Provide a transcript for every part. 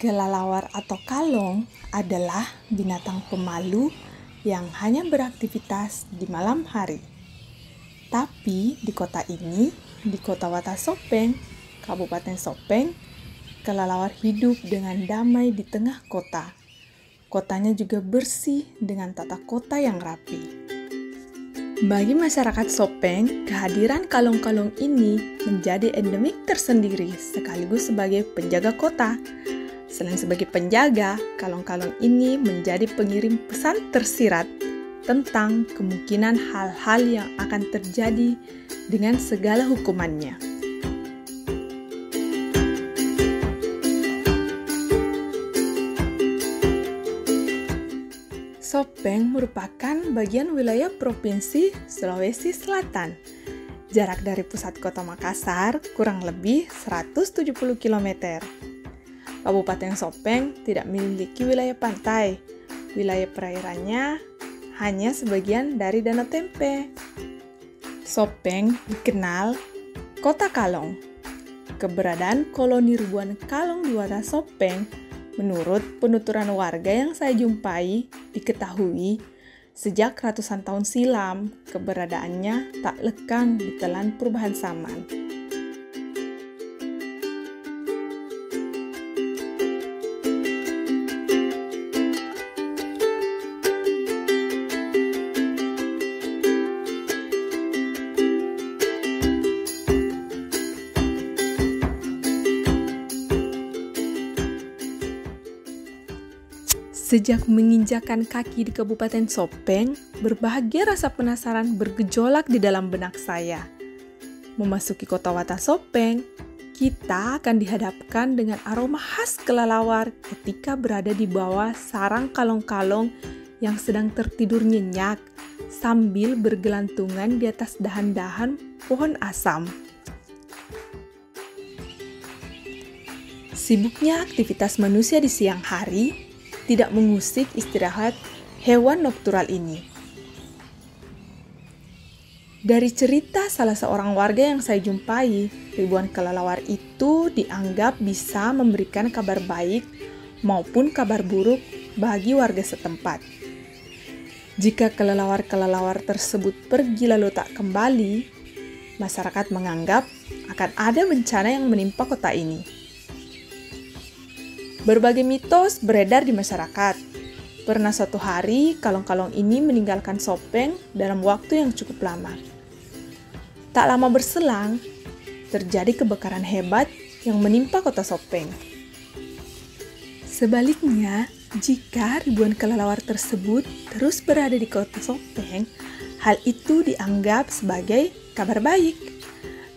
Kelelawar atau kalong adalah binatang pemalu yang hanya beraktivitas di malam hari. Tapi di kota ini, di kota Watasopeng, Kabupaten Sopeng, kelelawar hidup dengan damai di tengah kota. Kotanya juga bersih dengan tata kota yang rapi. Bagi masyarakat Sopeng, kehadiran kalong-kalong ini menjadi endemik tersendiri sekaligus sebagai penjaga kota. Selain sebagai penjaga, kalong-kalong ini menjadi pengirim pesan tersirat tentang kemungkinan hal-hal yang akan terjadi dengan segala hukumannya. Sopeng merupakan bagian wilayah Provinsi Sulawesi Selatan. Jarak dari pusat kota Makassar kurang lebih 170 km. Kabupaten Sopeng tidak memiliki wilayah pantai. Wilayah perairannya hanya sebagian dari Danau Tempe. Sopeng dikenal kota kalong. Keberadaan koloni ribuan kalong di Watasopeng menurut penuturan warga yang saya jumpai diketahui sejak ratusan tahun silam. Keberadaannya tak lekang ditelan perubahan zaman. Sejak menginjakan kaki di Kabupaten Sopeng, berbahagia rasa penasaran bergejolak di dalam benak saya. Memasuki kota Watasopeng, kita akan dihadapkan dengan aroma khas kelelawar ketika berada di bawah sarang kalong-kalong yang sedang tertidur nyenyak sambil bergelantungan di atas dahan-dahan pohon asam. Sibuknya aktivitas manusia di siang hari tidak mengusik istirahat hewan noktural ini. Dari cerita salah seorang warga yang saya jumpai, ribuan kelelawar itu dianggap bisa memberikan kabar baik maupun kabar buruk bagi warga setempat. Jika kelelawar-kelelawar tersebut pergi lalu tak kembali, masyarakat menganggap akan ada bencana yang menimpa kota ini. Berbagai mitos beredar di masyarakat. Pernah suatu hari, kalong-kalong ini meninggalkan Sopeng dalam waktu yang cukup lama. Tak lama berselang, terjadi kebakaran hebat yang menimpa kota Sopeng. Sebaliknya, jika ribuan kelelawar tersebut terus berada di kota Sopeng, hal itu dianggap sebagai kabar baik,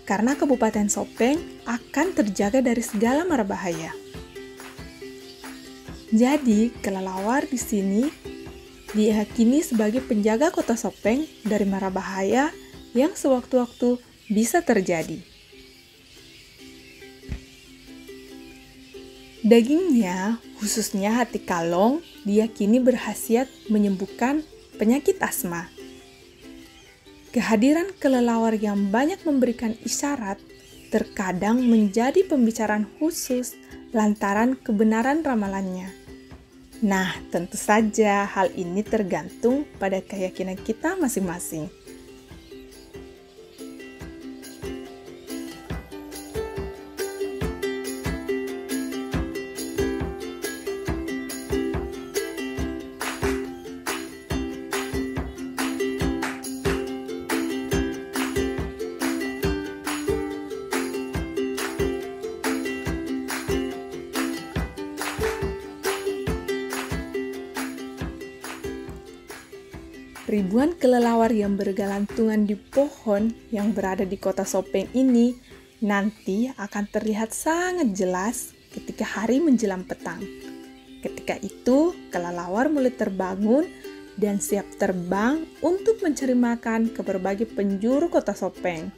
karena Kabupaten Sopeng akan terjaga dari segala mara bahaya. Jadi, kelelawar di sini diyakini sebagai penjaga kota Sopeng dari mara bahaya yang sewaktu-waktu bisa terjadi. Dagingnya, khususnya hati kalong, diyakini berkhasiat menyembuhkan penyakit asma. Kehadiran kelelawar yang banyak memberikan isyarat terkadang menjadi pembicaraan khusus lantaran kebenaran ramalannya. Nah, tentu saja hal ini tergantung pada keyakinan kita masing-masing. Ribuan kelelawar yang bergelantungan di pohon yang berada di kota Sopeng ini nanti akan terlihat sangat jelas ketika hari menjelang petang. Ketika itu, kelelawar mulai terbangun dan siap terbang untuk mencari makan ke berbagai penjuru kota Sopeng.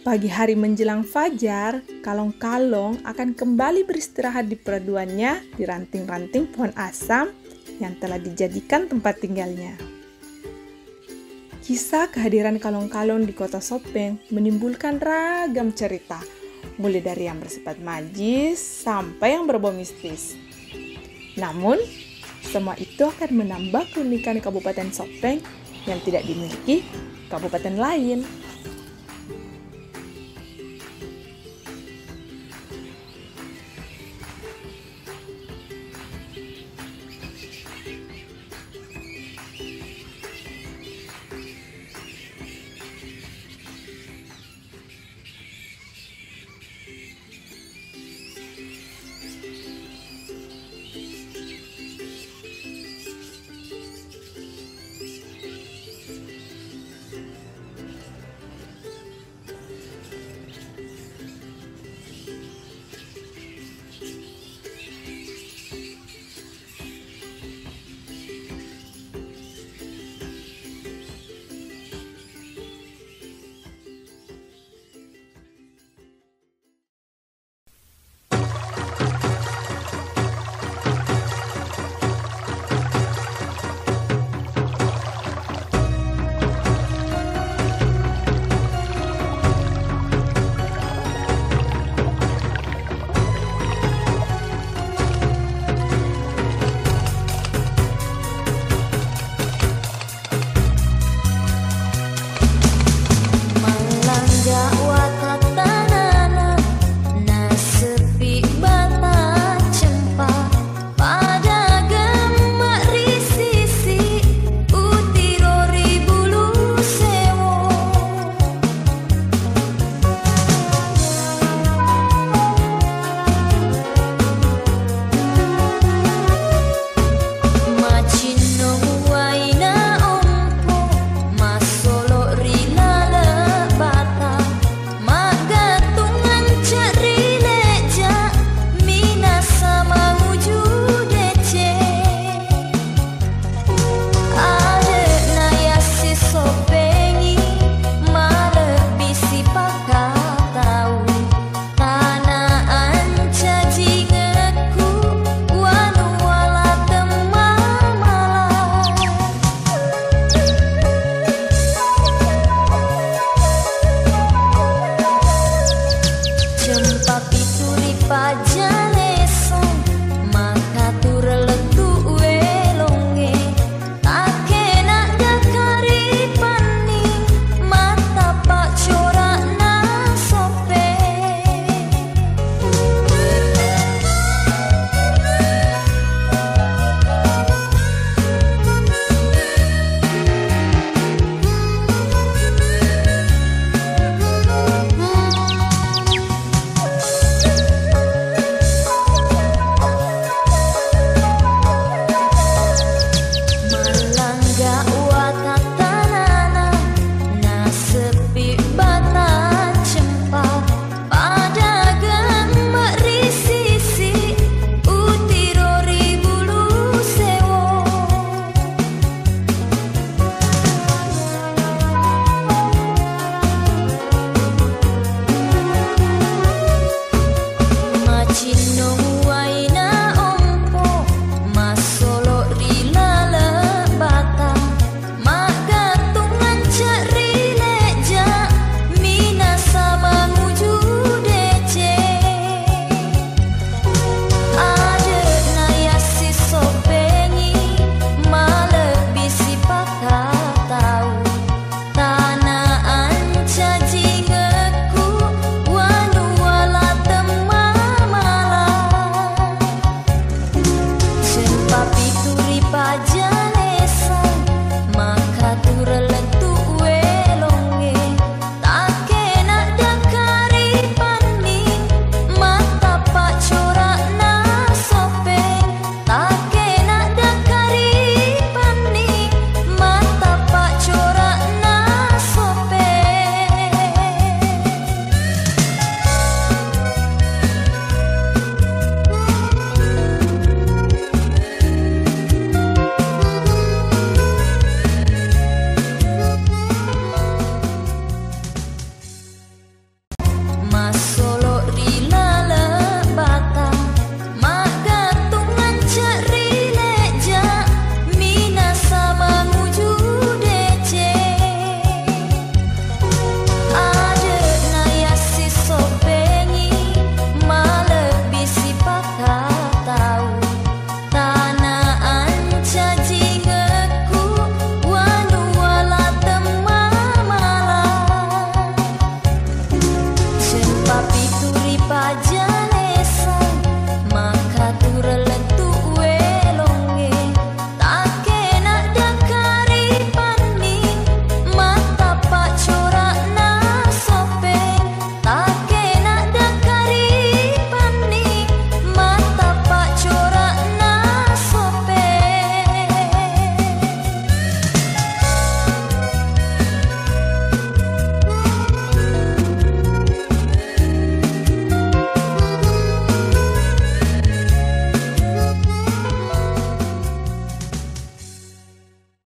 Pagi hari menjelang fajar, kalong-kalong akan kembali beristirahat di peraduannya di ranting-ranting pohon asam yang telah dijadikan tempat tinggalnya. Kisah kehadiran kalong-kalong di kota Sopeng menimbulkan ragam cerita, mulai dari yang bersifat magis sampai yang berbau mistis. Namun, semua itu akan menambah keunikan Kabupaten Sopeng yang tidak dimiliki kabupaten lain. Masuk